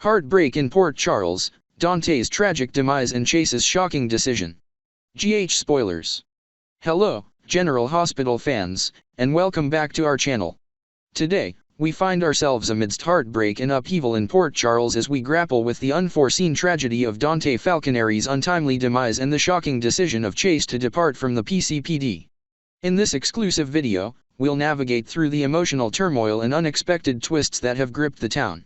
Heartbreak in Port Charles, Dante's tragic demise and Chase's shocking decision. Spoilers. Hello, General Hospital fans, and welcome back to our channel. Today, we find ourselves amidst heartbreak and upheaval in Port Charles as we grapple with the unforeseen tragedy of Dante Falconeri's untimely demise and the shocking decision of Chase to depart from the PCPD. In this exclusive video, we'll navigate through the emotional turmoil and unexpected twists that have gripped the town.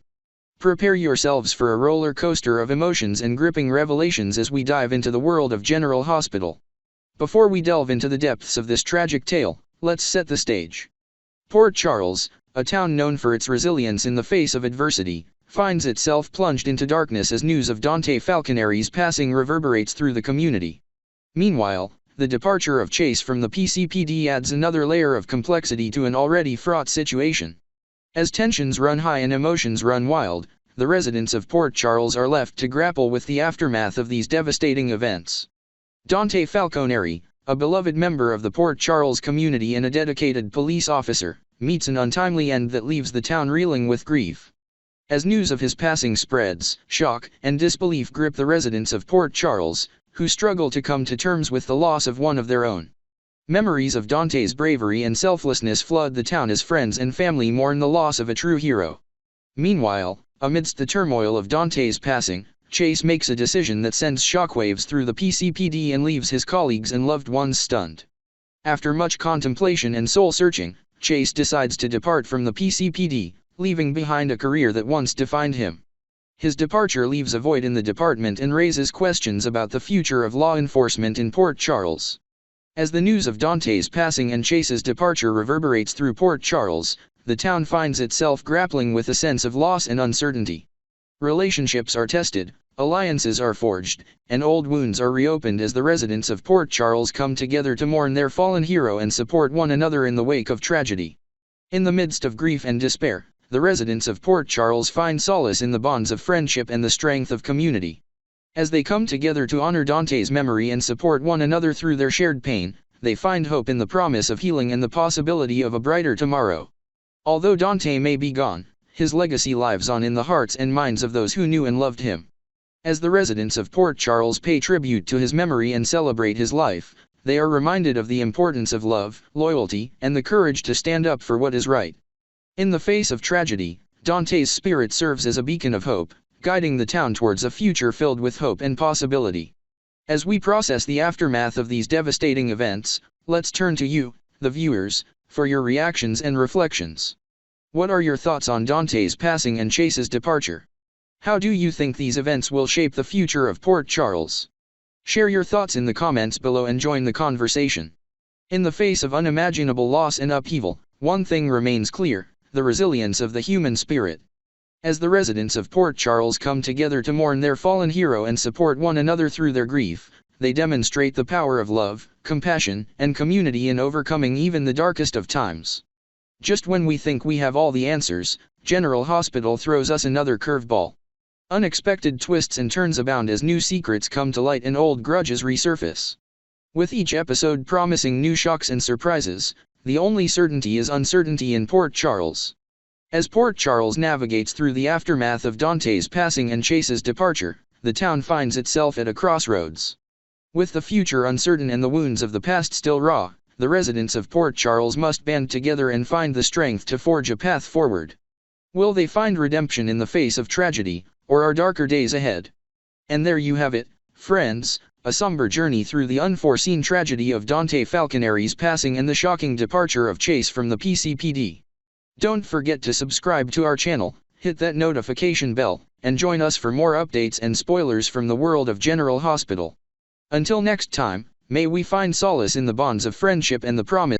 Prepare yourselves for a roller coaster of emotions and gripping revelations as we dive into the world of General Hospital. Before we delve into the depths of this tragic tale, let's set the stage. Port Charles, a town known for its resilience in the face of adversity, finds itself plunged into darkness as news of Dante Falconeri's passing reverberates through the community. Meanwhile, the departure of Chase from the PCPD adds another layer of complexity to an already fraught situation. As tensions run high and emotions run wild, the residents of Port Charles are left to grapple with the aftermath of these devastating events. Dante Falconeri, a beloved member of the Port Charles community and a dedicated police officer, meets an untimely end that leaves the town reeling with grief. As news of his passing spreads, shock and disbelief grip the residents of Port Charles, who struggle to come to terms with the loss of one of their own. Memories of Dante's bravery and selflessness flood the town as friends and family mourn the loss of a true hero. Meanwhile, amidst the turmoil of Dante's passing, Chase makes a decision that sends shockwaves through the PCPD and leaves his colleagues and loved ones stunned. After much contemplation and soul-searching, Chase decides to depart from the PCPD, leaving behind a career that once defined him. His departure leaves a void in the department and raises questions about the future of law enforcement in Port Charles. As the news of Dante's passing and Chase's departure reverberates through Port Charles, the town finds itself grappling with a sense of loss and uncertainty. Relationships are tested, alliances are forged, and old wounds are reopened as the residents of Port Charles come together to mourn their fallen hero and support one another in the wake of tragedy. In the midst of grief and despair, the residents of Port Charles find solace in the bonds of friendship and the strength of community. As they come together to honor Dante's memory and support one another through their shared pain, they find hope in the promise of healing and the possibility of a brighter tomorrow. Although Dante may be gone, his legacy lives on in the hearts and minds of those who knew and loved him. As the residents of Port Charles pay tribute to his memory and celebrate his life, they are reminded of the importance of love, loyalty, and the courage to stand up for what is right. In the face of tragedy, Dante's spirit serves as a beacon of hope, guiding the town towards a future filled with hope and possibility. As we process the aftermath of these devastating events, let's turn to you, the viewers, for your reactions and reflections. What are your thoughts on Dante's passing and Chase's departure? How do you think these events will shape the future of Port Charles? Share your thoughts in the comments below and join the conversation. In the face of unimaginable loss and upheaval, one thing remains clear: the resilience of the human spirit. As the residents of Port Charles come together to mourn their fallen hero and support one another through their grief, they demonstrate the power of love, compassion, and community in overcoming even the darkest of times. Just when we think we have all the answers, General Hospital throws us another curveball. Unexpected twists and turns abound as new secrets come to light and old grudges resurface. With each episode promising new shocks and surprises, the only certainty is uncertainty in Port Charles. As Port Charles navigates through the aftermath of Dante's passing and Chase's departure, the town finds itself at a crossroads. With the future uncertain and the wounds of the past still raw, the residents of Port Charles must band together and find the strength to forge a path forward. Will they find redemption in the face of tragedy, or are darker days ahead? And there you have it, friends, a somber journey through the unforeseen tragedy of Dante Falconeri's passing and the shocking departure of Chase from the PCPD. Don't forget to subscribe to our channel, hit that notification bell, and join us for more updates and spoilers from the world of General Hospital. Until next time, may we find solace in the bonds of friendship and the promise